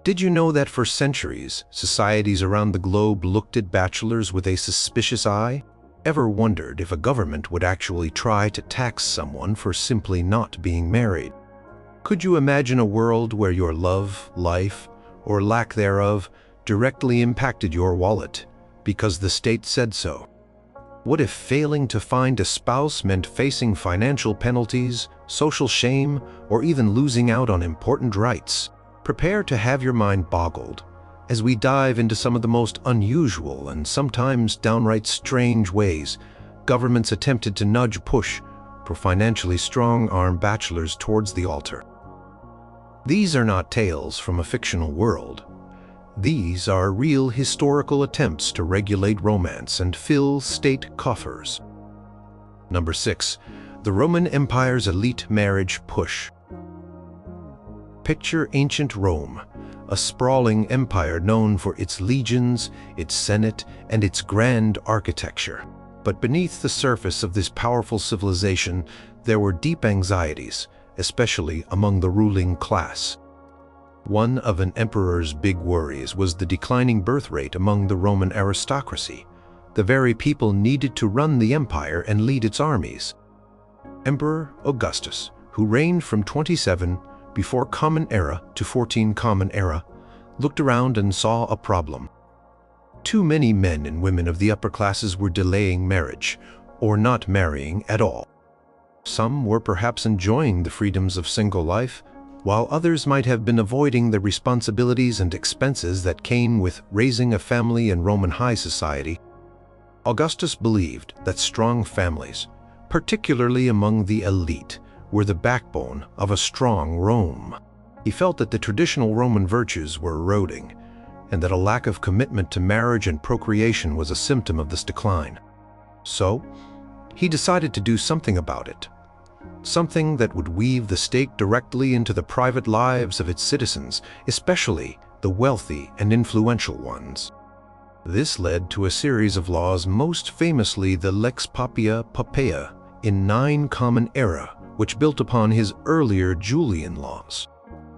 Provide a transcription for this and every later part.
Did you know that for centuries, societies around the globe looked at bachelors with a suspicious eye? Ever wondered if a government would actually try to tax someone for simply not being married? Could you imagine a world where your love, life, or lack thereof directly impacted your wallet because the state said so? What if failing to find a spouse meant facing financial penalties, social shame, or even losing out on important rights? Prepare to have your mind boggled as we dive into some of the most unusual and sometimes downright strange ways governments attempted to push for financially strong-armed bachelors towards the altar. These are not tales from a fictional world. These are real historical attempts to regulate romance and fill state coffers. Number 6. The Roman Empire's elite marriage push. Picture ancient Rome, a sprawling empire known for its legions, its senate, and its grand architecture. But beneath the surface of this powerful civilization, there were deep anxieties, especially among the ruling class. One of an emperor's big worries was the declining birth rate among the Roman aristocracy, the very people needed to run the empire and lead its armies. Emperor Augustus, who reigned from 27 before Common Era to 14 Common Era, looked around and saw a problem. Too many men and women of the upper classes were delaying marriage, or not marrying at all. Some were perhaps enjoying the freedoms of single life, while others might have been avoiding the responsibilities and expenses that came with raising a family in Roman high society. Augustus believed that strong families, particularly among the elite, were the backbone of a strong Rome. He felt that the traditional Roman virtues were eroding, and that a lack of commitment to marriage and procreation was a symptom of this decline. So, he decided to do something about it. Something that would weave the state directly into the private lives of its citizens, especially the wealthy and influential ones. This led to a series of laws, most famously the Lex Papia Poppaea in 9 Common Era, which built upon his earlier Julian laws.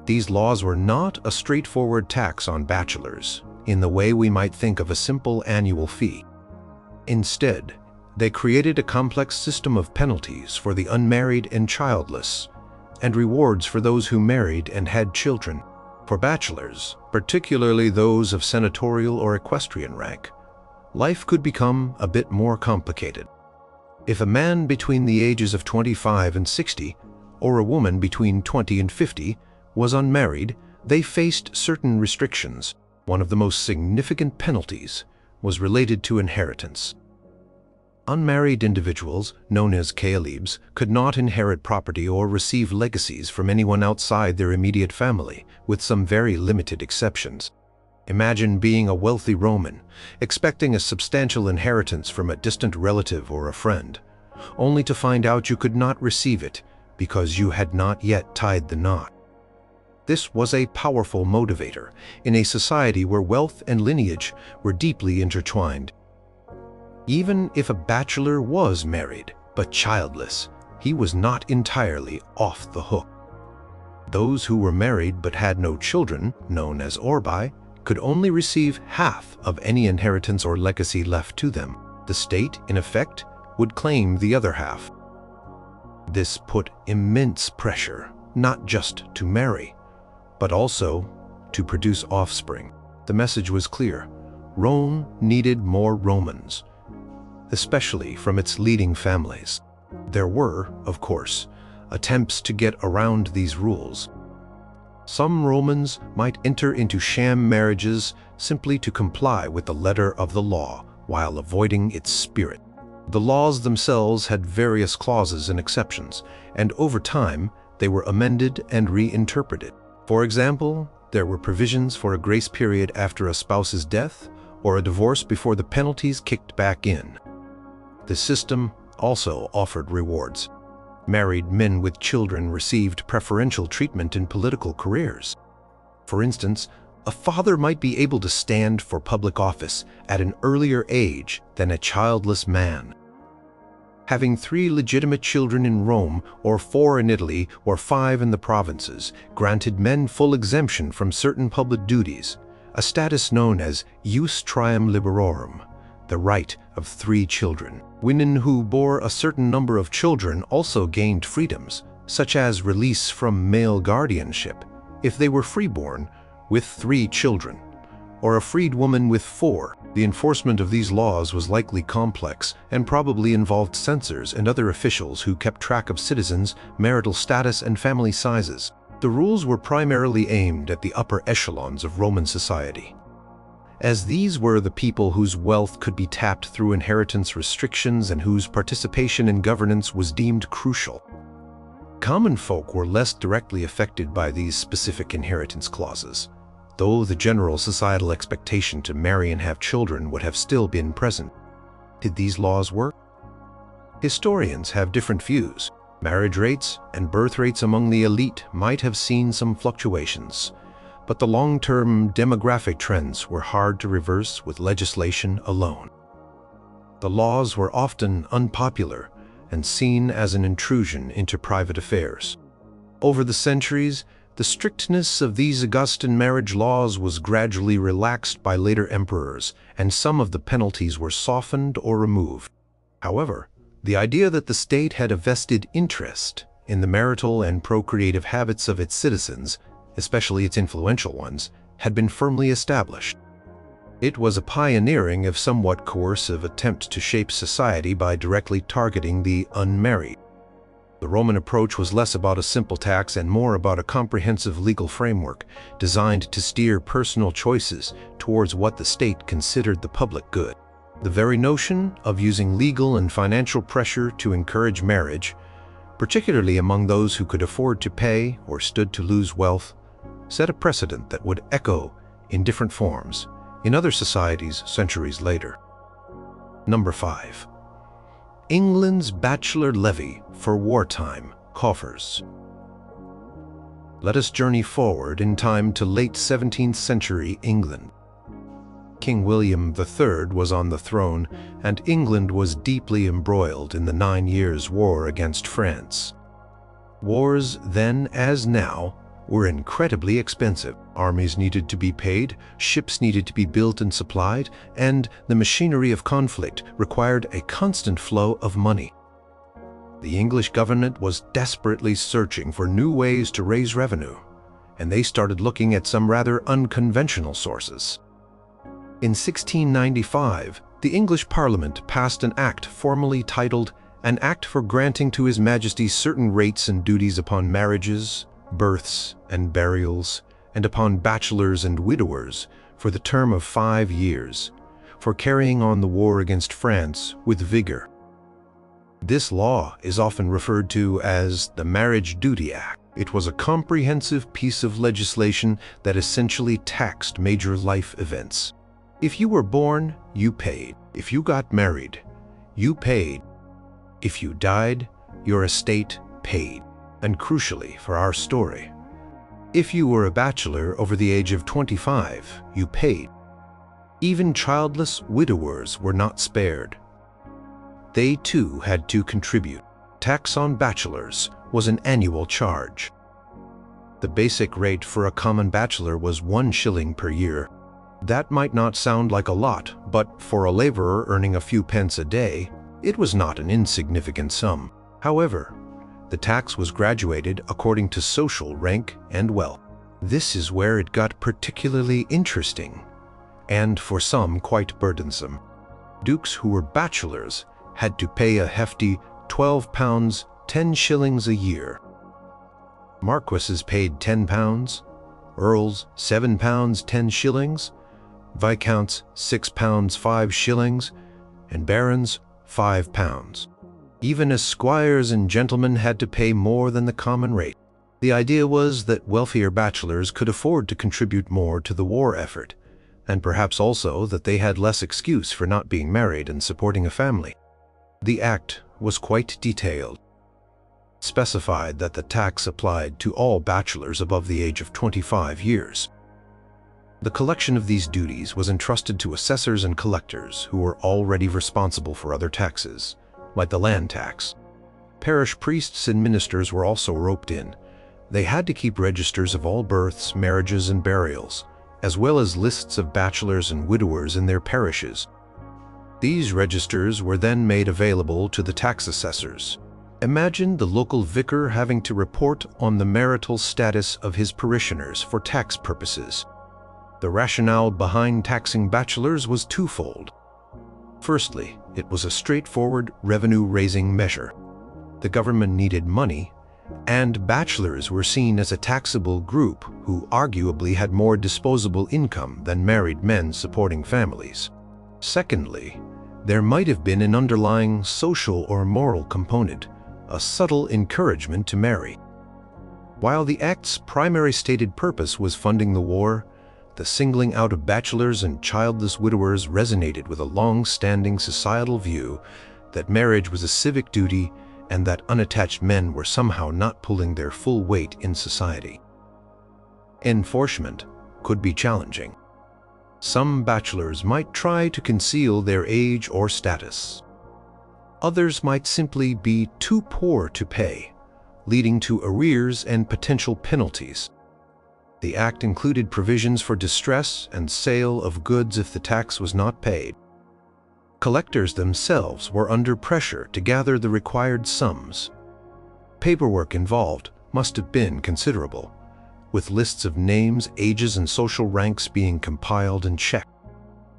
These laws were not a straightforward tax on bachelors, in the way we might think of a simple annual fee. Instead, they created a complex system of penalties for the unmarried and childless, and rewards for those who married and had children. For bachelors, particularly those of senatorial or equestrian rank, life could become a bit more complicated. If a man between the ages of 25 and 60, or a woman between 20 and 50, was unmarried, they faced certain restrictions. One of the most significant penalties was related to inheritance. Unmarried individuals, known as caelebs, could not inherit property or receive legacies from anyone outside their immediate family, with some very limited exceptions. Imagine being a wealthy Roman, expecting a substantial inheritance from a distant relative or a friend, only to find out you could not receive it because you had not yet tied the knot. This was a powerful motivator in a society where wealth and lineage were deeply intertwined. Even if a bachelor was married but childless, he was not entirely off the hook. Those who were married but had no children, known as orbi, could only receive half of any inheritance or legacy left to them. The state, in effect, would claim the other half. This put immense pressure, not just to marry, but also to produce offspring. The message was clear: Rome needed more Romans, especially from its leading families. There were, of course, attempts to get around these rules. Some Romans might enter into sham marriages simply to comply with the letter of the law while avoiding its spirit. The laws themselves had various clauses and exceptions, and over time they were amended and reinterpreted. For example, there were provisions for a grace period after a spouse's death or a divorce before the penalties kicked back in. The system also offered rewards. Married men with children received preferential treatment in political careers. For instance, a father might be able to stand for public office at an earlier age than a childless man. Having 3 legitimate children in Rome, or 4 in Italy, or 5 in the provinces, granted men full exemption from certain public duties, a status known as jus trium liberorum, the right of 3 children. Women who bore a certain number of children also gained freedoms, such as release from male guardianship, if they were freeborn with 3 children, or a freed woman with 4. The enforcement of these laws was likely complex and probably involved censors and other officials who kept track of citizens, marital status, and family sizes. The rules were primarily aimed at the upper echelons of Roman society, as these were the people whose wealth could be tapped through inheritance restrictions and whose participation in governance was deemed crucial. Common folk were less directly affected by these specific inheritance clauses, though the general societal expectation to marry and have children would have still been present. Did these laws work? Historians have different views. Marriage rates and birth rates among the elite might have seen some fluctuations, but the long-term demographic trends were hard to reverse with legislation alone. The laws were often unpopular and seen as an intrusion into private affairs. Over the centuries, the strictness of these Augustan marriage laws was gradually relaxed by later emperors, and some of the penalties were softened or removed. However, the idea that the state had a vested interest in the marital and procreative habits of its citizens, especially its influential ones, had been firmly established. It was a pioneering, if somewhat coercive, attempt to shape society by directly targeting the unmarried. The Roman approach was less about a simple tax and more about a comprehensive legal framework designed to steer personal choices towards what the state considered the public good. The very notion of using legal and financial pressure to encourage marriage, particularly among those who could afford to pay or stood to lose wealth, set a precedent that would echo in different forms in other societies centuries later. Number 5. England's bachelor levy for wartime coffers. Let us journey forward in time to late 17th century England. King William III was on the throne, and England was deeply embroiled in the 9 Years' War against France. Wars then, as now, were incredibly expensive. Armies needed to be paid, ships needed to be built and supplied, and the machinery of conflict required a constant flow of money. The English government was desperately searching for new ways to raise revenue, and they started looking at some rather unconventional sources. In 1695, the English Parliament passed an act formally titled An Act for Granting to His Majesty Certain Rates and Duties upon Marriages, Births, and Burials, and upon bachelors and widowers for the term of 5 years, for carrying on the war against France with vigor. This law is often referred to as the Marriage Duty Act. It was a comprehensive piece of legislation that essentially taxed major life events. If you were born, you paid. If you got married, you paid. If you died, your estate paid. And crucially for our story, if you were a bachelor over the age of 25, you paid. Even childless widowers were not spared. They too had to contribute. Tax on bachelors was an annual charge. The basic rate for a common bachelor was 1 shilling per year. That might not sound like a lot, but for a laborer earning a few pence a day, it was not an insignificant sum. However, the tax was graduated according to social rank and wealth. This is where it got particularly interesting, and for some quite burdensome. Dukes who were bachelors had to pay a hefty £12, 10 shillings a year. Marquises paid £10, earls £7, 10 shillings, viscounts £6, 5 shillings, and barons £5. Even esquires and gentlemen had to pay more than the common rate. The idea was that wealthier bachelors could afford to contribute more to the war effort, and perhaps also that they had less excuse for not being married and supporting a family. The act was quite detailed. It specified that the tax applied to all bachelors above the age of 25 years. The collection of these duties was entrusted to assessors and collectors who were already responsible for other taxes, like the land tax. Parish priests and ministers were also roped in. They had to keep registers of all births, marriages, and burials, as well as lists of bachelors and widowers in their parishes. These registers were then made available to the tax assessors. Imagine the local vicar having to report on the marital status of his parishioners for tax purposes. The rationale behind taxing bachelors was twofold. Firstly, it was a straightforward revenue-raising measure. The government needed money, and bachelors were seen as a taxable group who arguably had more disposable income than married men supporting families. Secondly, there might have been an underlying social or moral component, a subtle encouragement to marry. While the Act's primary stated purpose was funding the war, the singling out of bachelors and childless widowers resonated with a long-standing societal view that marriage was a civic duty and that unattached men were somehow not pulling their full weight in society. Enforcement could be challenging. Some bachelors might try to conceal their age or status. Others might simply be too poor to pay, leading to arrears and potential penalties. The Act included provisions for distress and sale of goods if the tax was not paid. Collectors themselves were under pressure to gather the required sums. Paperwork involved must have been considerable, with lists of names, ages, and social ranks being compiled and checked.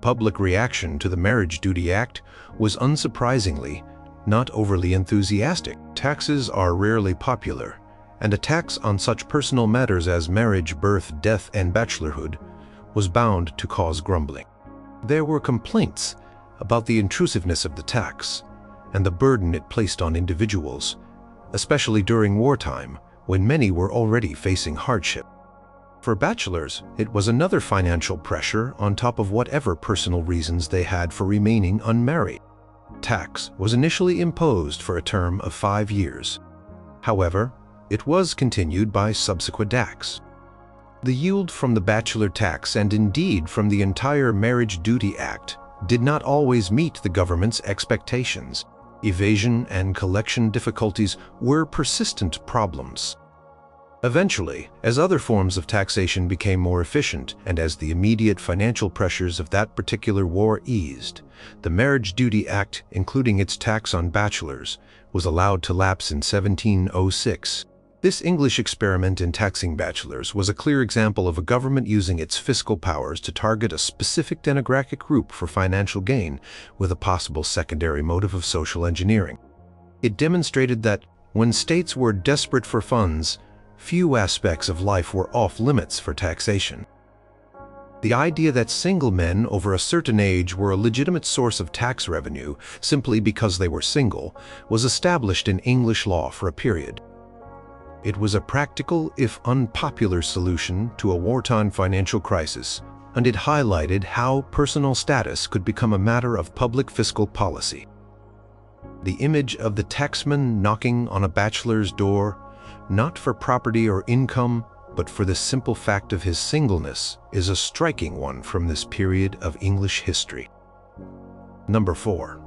Public reaction to the Marriage Duty Act was unsurprisingly not overly enthusiastic. Taxes are rarely popular, and a tax on such personal matters as marriage, birth, death, and bachelorhood was bound to cause grumbling. There were complaints about the intrusiveness of the tax and the burden it placed on individuals, especially during wartime when many were already facing hardship. For bachelors, it was another financial pressure on top of whatever personal reasons they had for remaining unmarried. Tax was initially imposed for a term of 5 years. However, it was continued by subsequent acts. The yield from the bachelor tax, and indeed from the entire Marriage Duty Act, did not always meet the government's expectations. Evasion and collection difficulties were persistent problems. Eventually, as other forms of taxation became more efficient and as the immediate financial pressures of that particular war eased, the Marriage Duty Act, including its tax on bachelors, was allowed to lapse in 1706. This English experiment in taxing bachelors was a clear example of a government using its fiscal powers to target a specific demographic group for financial gain, with a possible secondary motive of social engineering. It demonstrated that, when states were desperate for funds, few aspects of life were off-limits for taxation. The idea that single men over a certain age were a legitimate source of tax revenue simply because they were single was established in English law for a period. It was a practical, if unpopular, solution to a wartime financial crisis, and it highlighted how personal status could become a matter of public fiscal policy. The image of the taxman knocking on a bachelor's door, not for property or income, but for the simple fact of his singleness, is a striking one from this period of English history. Number 4.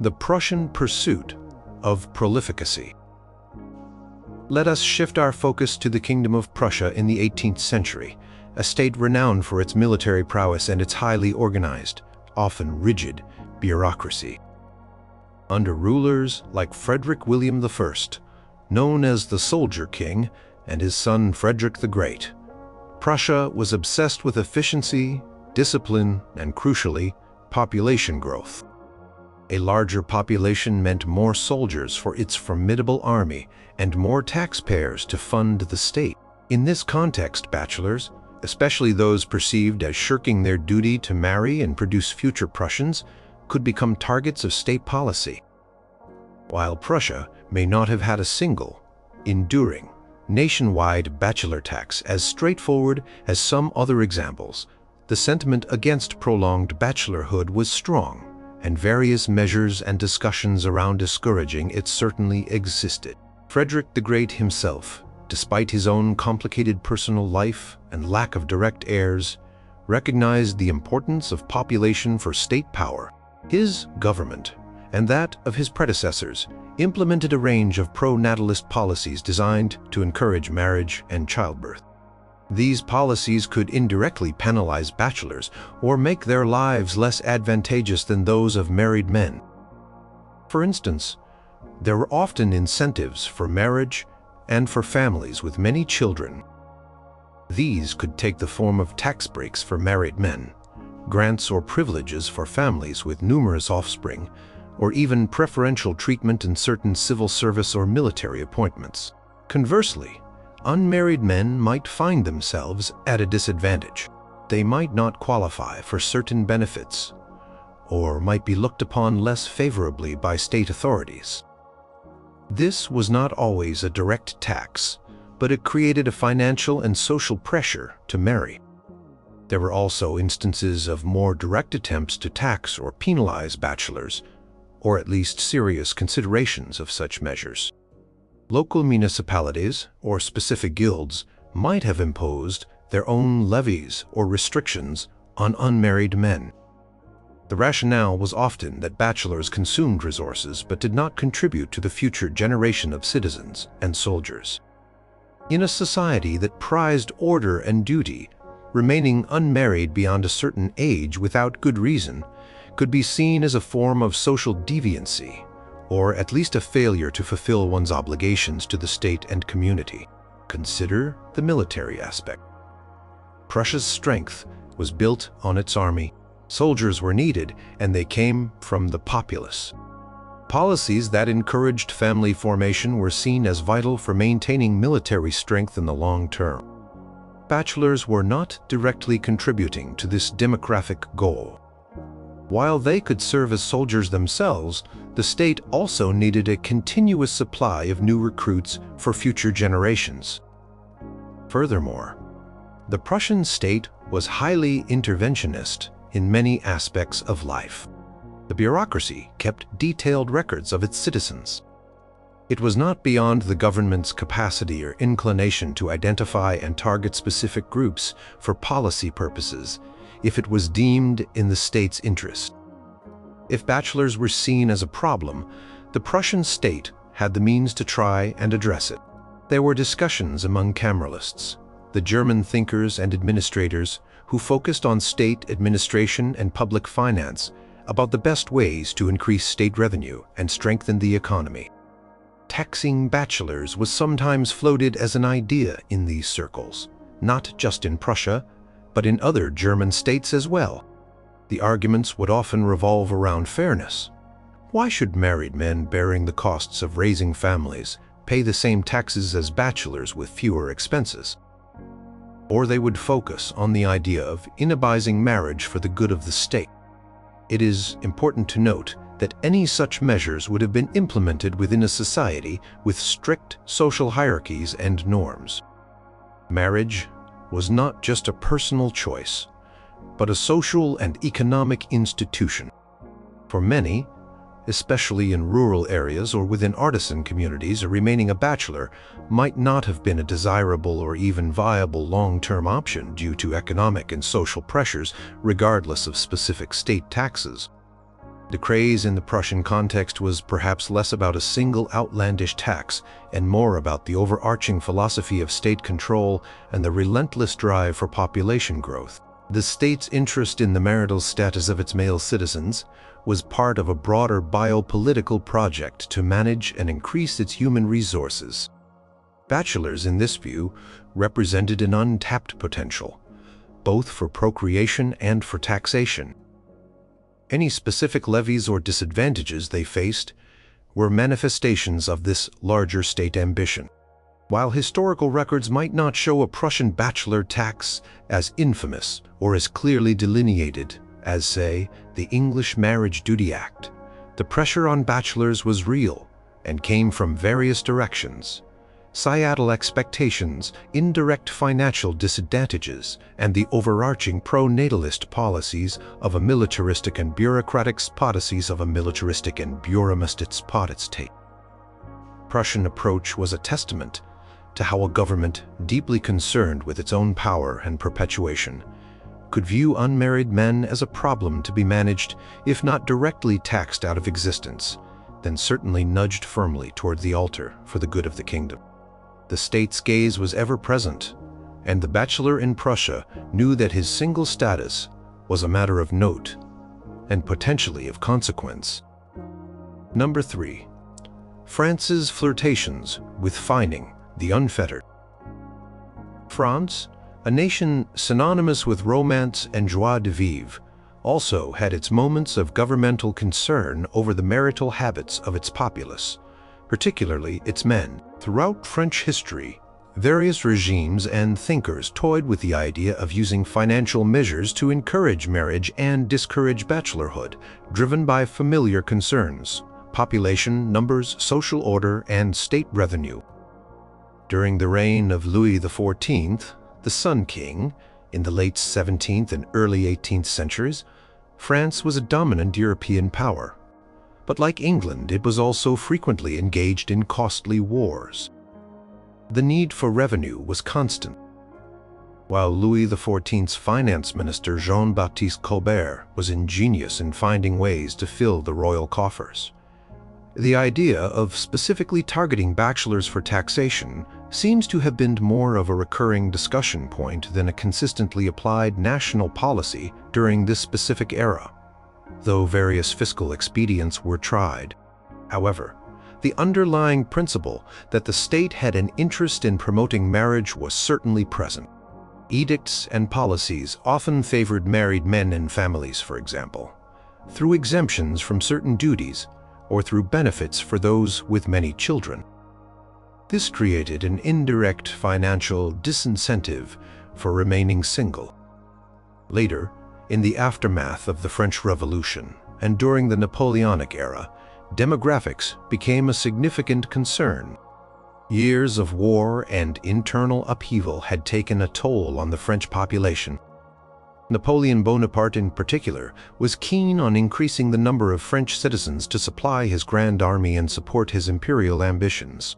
The Prussian pursuit of prolificacy. Let us shift our focus to the Kingdom of Prussia in the 18th century, a state renowned for its military prowess and its highly organized, often rigid, bureaucracy. Under rulers like Frederick William I, known as the Soldier King, and his son Frederick the Great, Prussia was obsessed with efficiency, discipline, and crucially, population growth. A larger population meant more soldiers for its formidable army and more taxpayers to fund the state. In this context, bachelors, especially those perceived as shirking their duty to marry and produce future Prussians, could become targets of state policy. While Prussia may not have had a single, enduring, nationwide bachelor tax as straightforward as some other examples, the sentiment against prolonged bachelorhood was strong, and various measures and discussions around discouraging it certainly existed. Frederick the Great himself, despite his own complicated personal life and lack of direct heirs, recognized the importance of population for state power. His government, and that of his predecessors, implemented a range of pro-natalist policies designed to encourage marriage and childbirth. These policies could indirectly penalize bachelors or make their lives less advantageous than those of married men. For instance, there were often incentives for marriage and for families with many children. These could take the form of tax breaks for married men, grants or privileges for families with numerous offspring, or even preferential treatment in certain civil service or military appointments. Conversely, unmarried men might find themselves at a disadvantage. They might not qualify for certain benefits, or might be looked upon less favorably by state authorities. This was not always a direct tax, but it created a financial and social pressure to marry. There were also instances of more direct attempts to tax or penalize bachelors, or at least serious considerations of such measures. Local municipalities or specific guilds might have imposed their own levies or restrictions on unmarried men. The rationale was often that bachelors consumed resources but did not contribute to the future generation of citizens and soldiers. In a society that prized order and duty, remaining unmarried beyond a certain age without good reason could be seen as a form of social deviancy, or at least a failure to fulfill one's obligations to the state and community. Consider the military aspect. Prussia's strength was built on its army. Soldiers were needed, and they came from the populace. Policies that encouraged family formation were seen as vital for maintaining military strength in the long term. Bachelors were not directly contributing to this demographic goal. While they could serve as soldiers themselves, the state also needed a continuous supply of new recruits for future generations. Furthermore, the Prussian state was highly interventionist in many aspects of life. The bureaucracy kept detailed records of its citizens. It was not beyond the government's capacity or inclination to identify and target specific groups for policy purposes if it was deemed in the state's interest. If bachelors were seen as a problem, the Prussian state had the means to try and address it. There were discussions among Cameralists, the German thinkers and administrators who focused on state administration and public finance, about the best ways to increase state revenue and strengthen the economy. Taxing bachelors was sometimes floated as an idea in these circles, not just in Prussia, but in other German states as well. The arguments would often revolve around fairness. Why should married men bearing the costs of raising families pay the same taxes as bachelors with fewer expenses? Or they would focus on the idea of inhibizing marriage for the good of the state. It is important to note that any such measures would have been implemented within a society with strict social hierarchies and norms. Marriage was not just a personal choice, but a social and economic institution. For many, especially in rural areas or within artisan communities, remaining a bachelor might not have been a desirable or even viable long-term option due to economic and social pressures, regardless of specific state taxes. The craze in the Prussian context was perhaps less about a single outlandish tax and more about the overarching philosophy of state control and the relentless drive for population growth. The state's interest in the marital status of its male citizens was part of a broader biopolitical project to manage and increase its human resources. Bachelors, in this view, represented an untapped potential, both for procreation and for taxation. Any specific levies or disadvantages they faced were manifestations of this larger state ambition. While historical records might not show a Prussian bachelor tax as infamous or as clearly delineated as, say, the English Marriage Duty Act, the pressure on bachelors was real and came from various directions: societal expectations, indirect financial disadvantages, and the overarching pro-natalist policies of a militaristic and bureaucratic state. Prussian approach was a testament to how a government deeply concerned with its own power and perpetuation could view unmarried men as a problem to be managed, if not directly taxed out of existence, then certainly nudged firmly toward the altar for the good of the kingdom. The state's gaze was ever present, and the bachelor in Prussia knew that his single status was a matter of note and potentially of consequence. Number 3. France's flirtations with fining the unfettered. France, a nation synonymous with romance and joie de vivre, also had its moments of governmental concern over the marital habits of its populace, particularly its men. Throughout French history, various regimes and thinkers toyed with the idea of using financial measures to encourage marriage and discourage bachelorhood, driven by familiar concerns: population, numbers, social order, and state revenue. During the reign of Louis XIV, the Sun King, in the late 17th and early 18th centuries, France was a dominant European power. But like England, it was also frequently engaged in costly wars. The need for revenue was constant. While Louis XIV's finance minister Jean-Baptiste Colbert was ingenious in finding ways to fill the royal coffers, the idea of specifically targeting bachelors for taxation seems to have been more of a recurring discussion point than a consistently applied national policy during this specific era, though various fiscal expedients were tried. However, the underlying principle that the state had an interest in promoting marriage was certainly present. Edicts and policies often favored married men and families, for example, through exemptions from certain duties or through benefits for those with many children. This created an indirect financial disincentive for remaining single. Later, in the aftermath of the French Revolution and during the Napoleonic era, demographics became a significant concern. Years of war and internal upheaval had taken a toll on the French population. Napoleon Bonaparte in particular was keen on increasing the number of French citizens to supply his grand army and support his imperial ambitions.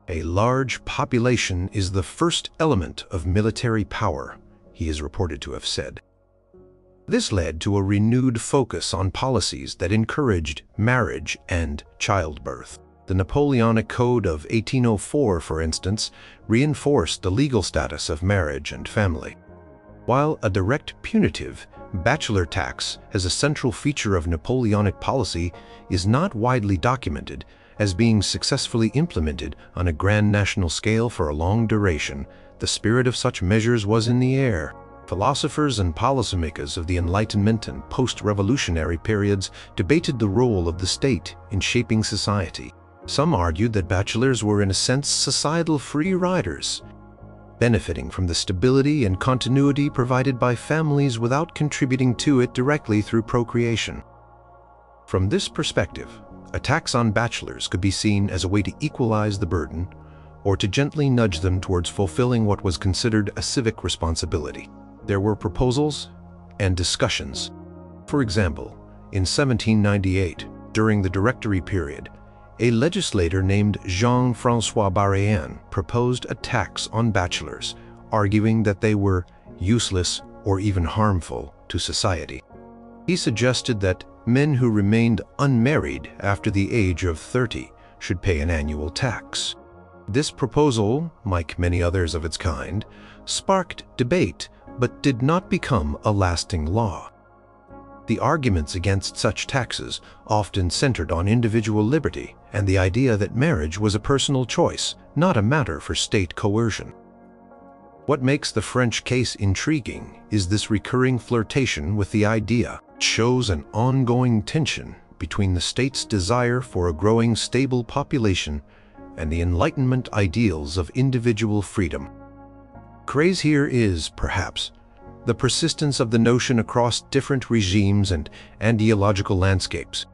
A large population is the first element of military power, he is reported to have said. This led to a renewed focus on policies that encouraged marriage and childbirth. The Napoleonic Code of 1804, for instance, reinforced the legal status of marriage and family. While a direct punitive bachelor tax as a central feature of Napoleonic policy is not widely documented as being successfully implemented on a grand national scale for a long duration, the spirit of such measures was in the air. Philosophers and policymakers of the Enlightenment and post-revolutionary periods debated the role of the state in shaping society. Some argued that bachelors were in a sense societal free riders, benefiting from the stability and continuity provided by families without contributing to it directly through procreation. From this perspective, a tax on bachelors could be seen as a way to equalize the burden or to gently nudge them towards fulfilling what was considered a civic responsibility. There were proposals and discussions. For example, in 1798, during the Directory period, a legislator named Jean-François Barryan proposed a tax on bachelors, arguing that they were useless or even harmful to society. He suggested that men who remained unmarried after the age of 30 should pay an annual tax. This proposal, like many others of its kind, sparked debate but did not become a lasting law. The arguments against such taxes often centered on individual liberty and the idea that marriage was a personal choice, not a matter for state coercion. What makes the French case intriguing is this recurring flirtation with the idea. It shows an ongoing tension between the state's desire for a growing stable population and the Enlightenment ideals of individual freedom. Craze here is, perhaps, the persistence of the notion across different regimes and ideological landscapes.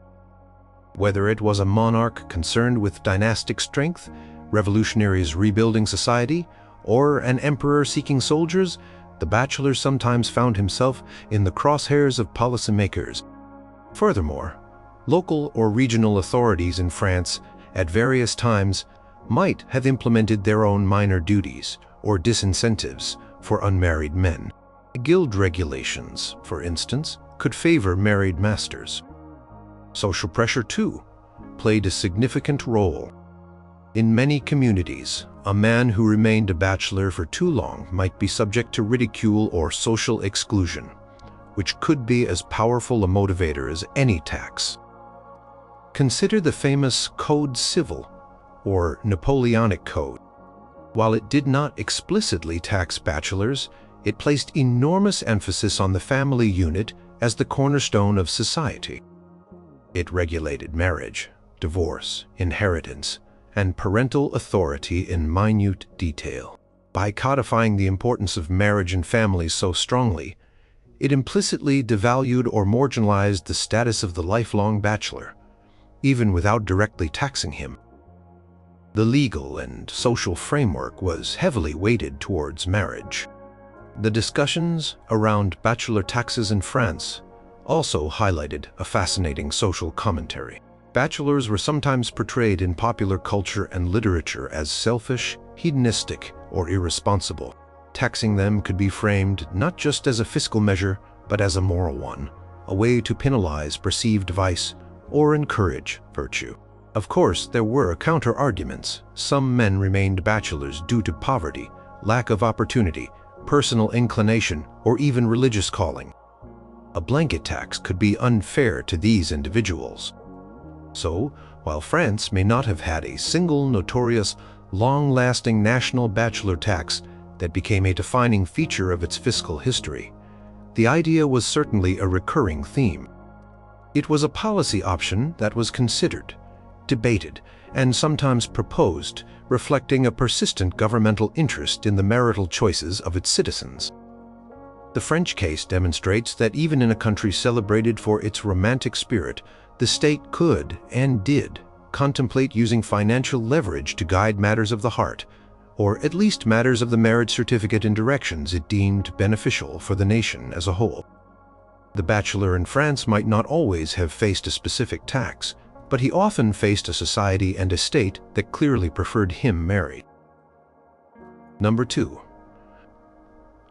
Whether it was a monarch concerned with dynastic strength, revolutionaries rebuilding society, or an emperor seeking soldiers, the bachelor sometimes found himself in the crosshairs of policymakers. Furthermore, local or regional authorities in France at various times might have implemented their own minor duties or disincentives for unmarried men. Guild regulations, for instance, could favor married masters. Social pressure, too, played a significant role. In many communities, a man who remained a bachelor for too long might be subject to ridicule or social exclusion, which could be as powerful a motivator as any tax. Consider the famous Code Civil, or Napoleonic Code. While it did not explicitly tax bachelors, it placed enormous emphasis on the family unit as the cornerstone of society. It regulated marriage, divorce, inheritance, and parental authority in minute detail. By codifying the importance of marriage and family so strongly, it implicitly devalued or marginalized the status of the lifelong bachelor, even without directly taxing him. The legal and social framework was heavily weighted towards marriage. The discussions around bachelor taxes in France also highlighted a fascinating social commentary. Bachelors were sometimes portrayed in popular culture and literature as selfish, hedonistic, or irresponsible. Taxing them could be framed not just as a fiscal measure, but as a moral one, a way to penalize perceived vice or encourage virtue. Of course, there were counter-arguments. Some men remained bachelors due to poverty, lack of opportunity, personal inclination, or even religious calling. A blanket tax could be unfair to these individuals. So, while France may not have had a single notorious, long-lasting national bachelor tax that became a defining feature of its fiscal history, the idea was certainly a recurring theme. It was a policy option that was considered, debated, and sometimes proposed, reflecting a persistent governmental interest in the marital choices of its citizens. The French case demonstrates that even in a country celebrated for its romantic spirit, the state could, and did, contemplate using financial leverage to guide matters of the heart, or at least matters of the marriage certificate in directions it deemed beneficial for the nation as a whole. The bachelor in France might not always have faced a specific tax, but he often faced a society and a state that clearly preferred him married. Number 2.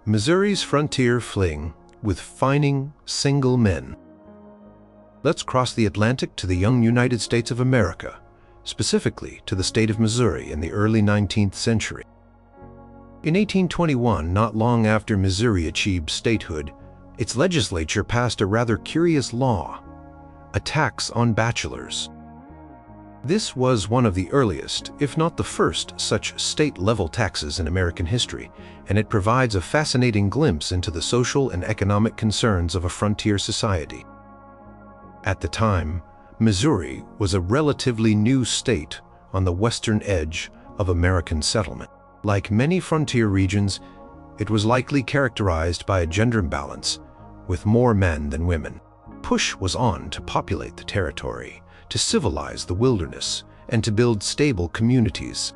Missouri's frontier fling with fining single men. Let's cross the Atlantic to the young United States of America, specifically to the state of Missouri in the early 19th century. In 1821, not long after Missouri achieved statehood, its legislature passed a rather curious law: a tax on bachelors. This was one of the earliest, if not the first, such state-level taxes in American history, and it provides a fascinating glimpse into the social and economic concerns of a frontier society. At the time, Missouri was a relatively new state on the western edge of American settlement. Like many frontier regions, it was likely characterized by a gender imbalance, with more men than women. Push was on to populate the territory, to civilize the wilderness, and to build stable communities.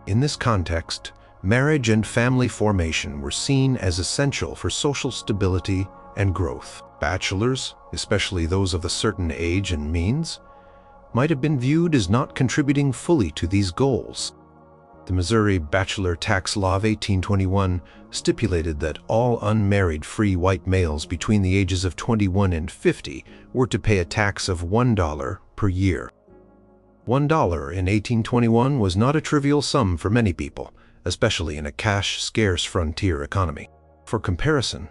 In this context, marriage and family formation were seen as essential for social stability and growth. Bachelors, especially those of a certain age and means, might have been viewed as not contributing fully to these goals. The Missouri Bachelor Tax Law of 1821 stipulated that all unmarried free white males between the ages of 21 and 50 were to pay a tax of $1 per year. $1 in 1821 was not a trivial sum for many people, especially in a cash-scarce frontier economy. For comparison,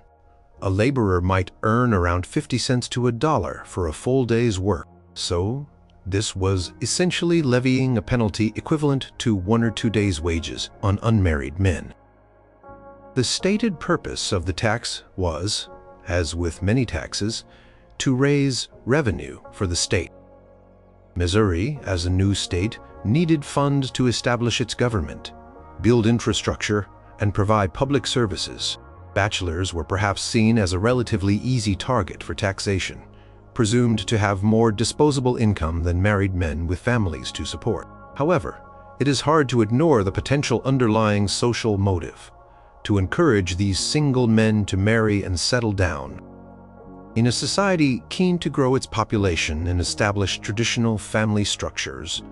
a laborer might earn around 50 cents to $1 for a full day's work. So, this was essentially levying a penalty equivalent to 1 or 2 days' wages on unmarried men. The stated purpose of the tax was, as with many taxes, to raise revenue for the state. Missouri, as a new state, needed funds to establish its government, build infrastructure, and provide public services. Bachelors were perhaps seen as a relatively easy target for taxation, presumed to have more disposable income than married men with families to support. However, it is hard to ignore the potential underlying social motive: to encourage these single men to marry and settle down. In a society keen to grow its population and establish traditional family structures,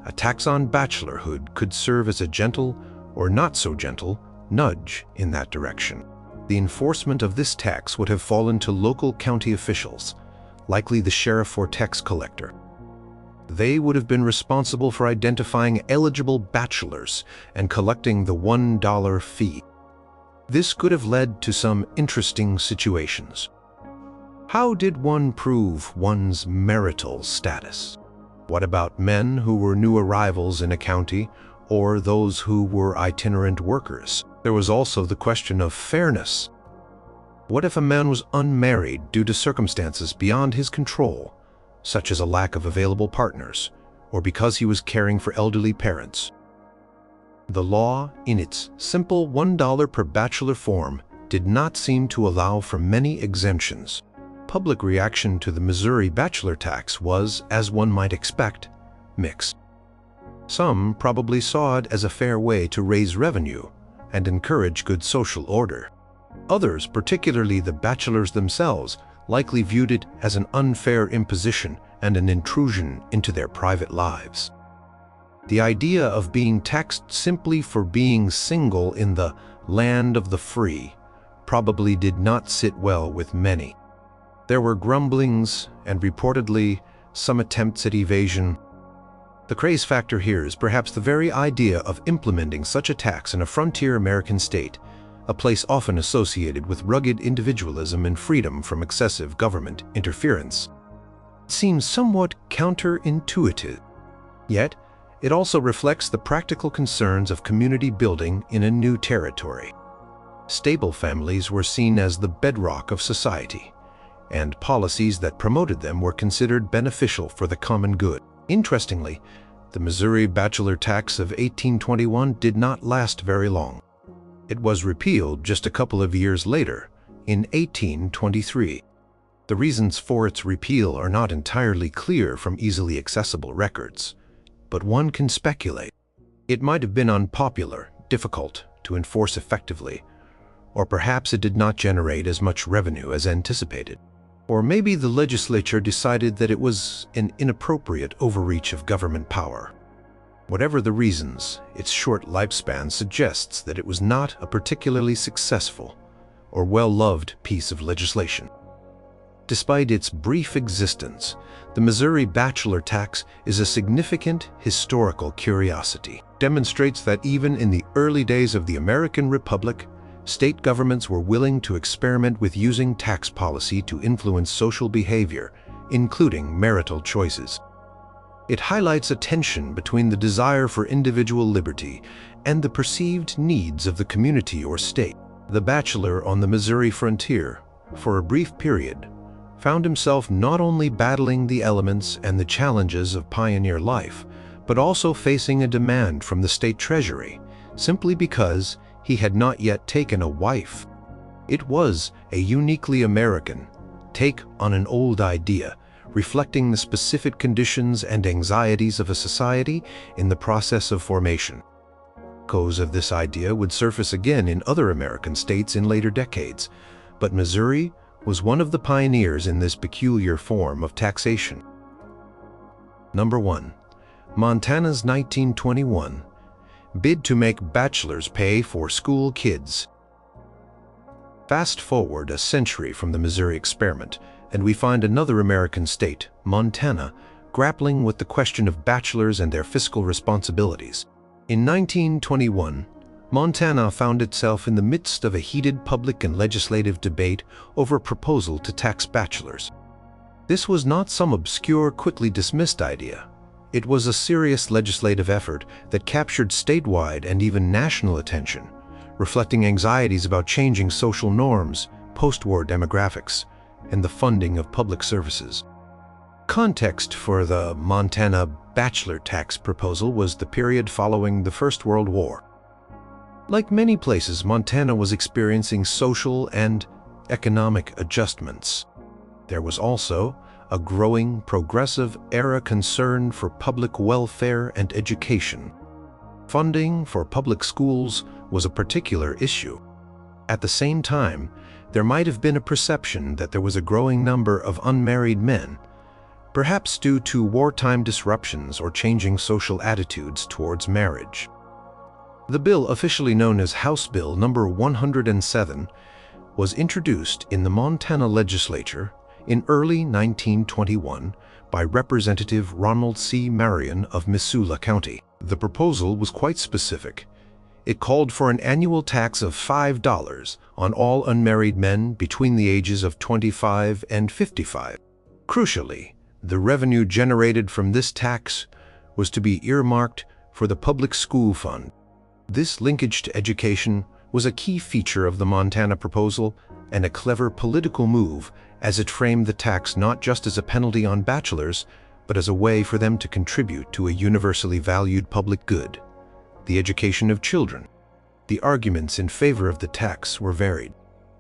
a tax on bachelorhood could serve as a gentle, or not so gentle, nudge in that direction. The enforcement of this tax would have fallen to local county officials, likely the sheriff or tax collector. They would have been responsible for identifying eligible bachelors and collecting the $1 fee. This could have led to some interesting situations. How did one prove one's marital status? What about men who were new arrivals in a county or those who were itinerant workers? There was also the question of fairness. What if a man was unmarried due to circumstances beyond his control, such as a lack of available partners, or because he was caring for elderly parents? The law, in its simple $1 per bachelor form, did not seem to allow for many exemptions. Public reaction to the Missouri bachelor tax was, as one might expect, mixed. Some probably saw it as a fair way to raise revenue and encourage good social order. Others, particularly the bachelors themselves, likely viewed it as an unfair imposition and an intrusion into their private lives. The idea of being taxed simply for being single in the land of the free probably did not sit well with many. There were grumblings and reportedly some attempts at evasion. The craze factor here is perhaps the very idea of implementing such a tax in a frontier American state, a place often associated with rugged individualism and freedom from excessive government interference. It seems somewhat counterintuitive, yet it also reflects the practical concerns of community building in a new territory. Stable families were seen as the bedrock of society, and policies that promoted them were considered beneficial for the common good. Interestingly, the Missouri bachelor tax of 1821 did not last very long. It was repealed just a couple of years later, in 1823. The reasons for its repeal are not entirely clear from easily accessible records, but one can speculate. It might have been unpopular, difficult to enforce effectively, or perhaps it did not generate as much revenue as anticipated. Or maybe the legislature decided that it was an inappropriate overreach of government power. Whatever the reasons, its short lifespan suggests that it was not a particularly successful or well-loved piece of legislation. Despite its brief existence, the Missouri bachelor tax is a significant historical curiosity. It demonstrates that even in the early days of the American Republic, state governments were willing to experiment with using tax policy to influence social behavior, including marital choices. It highlights a tension between the desire for individual liberty and the perceived needs of the community or state. The bachelor on the Missouri frontier, for a brief period, found himself not only battling the elements and the challenges of pioneer life, but also facing a demand from the state treasury, simply because he had not yet taken a wife. It was a uniquely American take on an old idea, reflecting the specific conditions and anxieties of a society in the process of formation. Echoes of this idea would surface again in other American states in later decades, but Missouri was one of the pioneers in this peculiar form of taxation. Number 1. Montana's 1921 bid to make bachelors pay for school kids. Fast forward a century from the Missouri experiment, and we find another American state, Montana, grappling with the question of bachelors and their fiscal responsibilities. In 1921, Montana found itself in the midst of a heated public and legislative debate over a proposal to tax bachelors. This was not some obscure, quickly dismissed idea. It was a serious legislative effort that captured statewide and even national attention, reflecting anxieties about changing social norms, post-war demographics, and the funding of public services. Context for the Montana bachelor tax proposal was the period following the First World War. Like many places, Montana was experiencing social and economic adjustments. There was also a growing progressive era concern for public welfare and education. Funding for public schools was a particular issue. At the same time, there might have been a perception that there was a growing number of unmarried men, perhaps due to wartime disruptions or changing social attitudes towards marriage. The bill, officially known as House Bill No. 107, was introduced in the Montana legislature in early 1921 by Representative Ronald C. Marion of Missoula County. The proposal was quite specific. It called for an annual tax of $5 on all unmarried men between the ages of 25 and 55. Crucially, the revenue generated from this tax was to be earmarked for the public school fund. This linkage to education was a key feature of the Montana proposal and a clever political move, as it framed the tax not just as a penalty on bachelors, but as a way for them to contribute to a universally valued public good, the education of children. The arguments in favor of the tax were varied.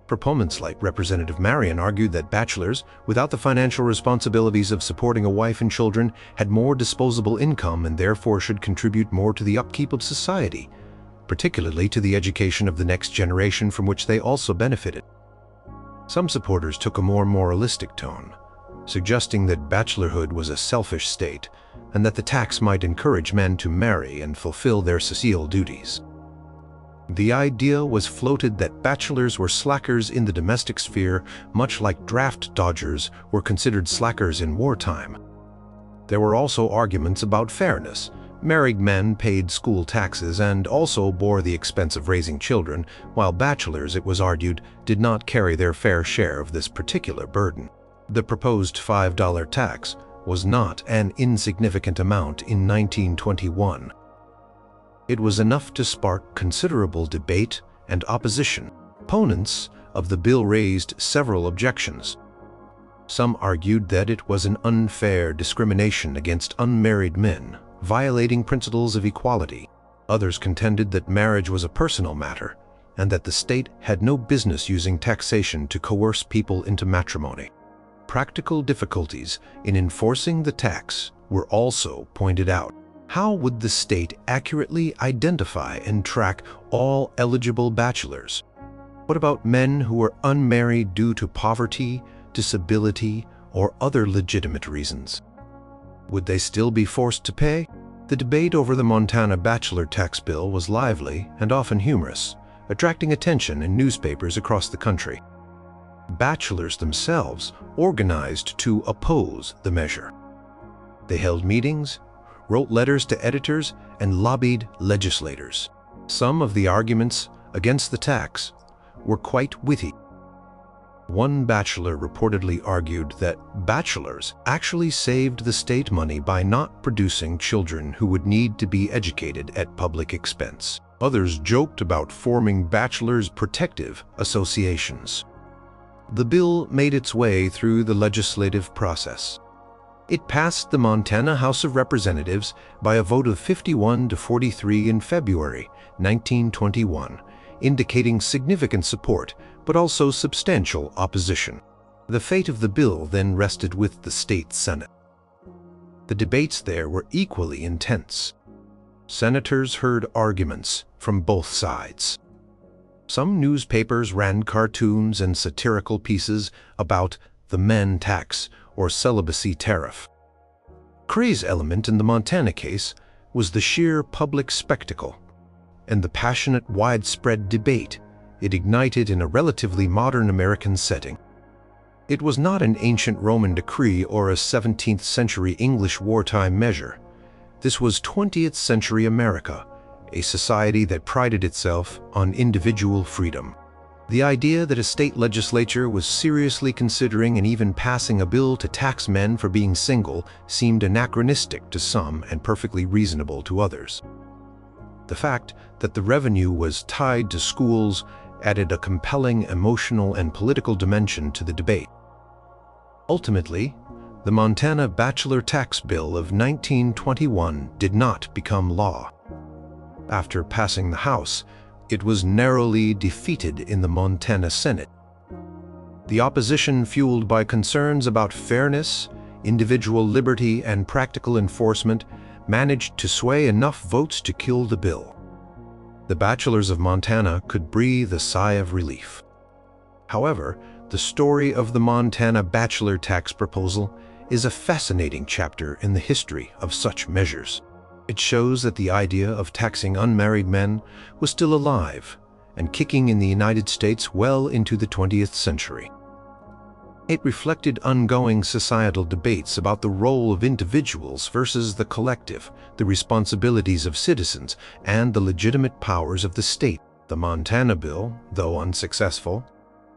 Proponents like Representative Marion argued that bachelors, without the financial responsibilities of supporting a wife and children, had more disposable income and therefore should contribute more to the upkeep of society, particularly to the education of the next generation from which they also benefited. Some supporters took a more moralistic tone, suggesting that bachelorhood was a selfish state and that the tax might encourage men to marry and fulfill their societal duties. The idea was floated that bachelors were slackers in the domestic sphere, much like draft dodgers were considered slackers in wartime. There were also arguments about fairness. Married men paid school taxes and also bore the expense of raising children, while bachelors, it was argued, did not carry their fair share of this particular burden. The proposed $5 tax was not an insignificant amount in 1921. It was enough to spark considerable debate and opposition. Opponents of the bill raised several objections. Some argued that it was an unfair discrimination against unmarried men, violating principles of equality. Others contended that marriage was a personal matter and that the state had no business using taxation to coerce people into matrimony. Practical difficulties in enforcing the tax were also pointed out. How would the state accurately identify and track all eligible bachelors? What about men who were unmarried due to poverty, disability, or other legitimate reasons? Would they still be forced to pay? The debate over the Montana bachelor tax bill was lively and often humorous, attracting attention in newspapers across the country. Bachelors themselves organized to oppose the measure. They held meetings, wrote letters to editors, and lobbied legislators. Some of the arguments against the tax were quite witty. One bachelor reportedly argued that bachelors actually saved the state money by not producing children who would need to be educated at public expense. Others joked about forming bachelors' protective associations. The bill made its way through the legislative process. It passed the Montana House of Representatives by a vote of 51 to 43 in February 1921, indicating significant support but also substantial opposition. The fate of the bill then rested with the state Senate. The debates there were equally intense. Senators heard arguments from both sides. Some newspapers ran cartoons and satirical pieces about the men tax or celibacy tariff. Craze element in the Montana case was the sheer public spectacle and the passionate, widespread debate it ignited in a relatively modern American setting. It was not an ancient Roman decree or a 17th century English wartime measure. This was 20th century America, a society that prided itself on individual freedom. The idea that a state legislature was seriously considering and even passing a bill to tax men for being single seemed anachronistic to some and perfectly reasonable to others. The fact that the revenue was tied to schools added a compelling emotional and political dimension to the debate. Ultimately, the Montana Bachelor Tax Bill of 1921 did not become law. After passing the House, it was narrowly defeated in the Montana Senate. The opposition, fueled by concerns about fairness, individual liberty, and practical enforcement, managed to sway enough votes to kill the bill. The bachelors of Montana could breathe a sigh of relief. However, the story of the Montana bachelor tax proposal is a fascinating chapter in the history of such measures. It shows that the idea of taxing unmarried men was still alive and kicking in the United States well into the 20th century. It reflected ongoing societal debates about the role of individuals versus the collective, the responsibilities of citizens, and the legitimate powers of the state. The Montana Bill, though unsuccessful,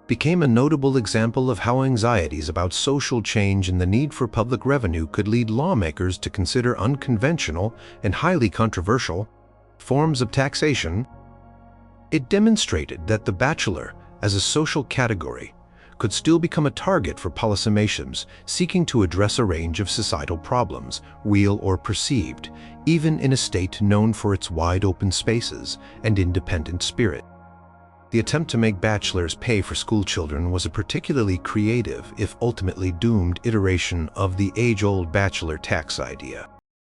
became a notable example of how anxieties about social change and the need for public revenue could lead lawmakers to consider unconventional and highly controversial forms of taxation. It demonstrated that the bachelor, as a social category, could still become a target for policymakers seeking to address a range of societal problems, real or perceived, even in a state known for its wide open spaces and independent spirit. The attempt to make bachelors pay for school children was a particularly creative, if ultimately doomed, iteration of the age-old bachelor tax idea.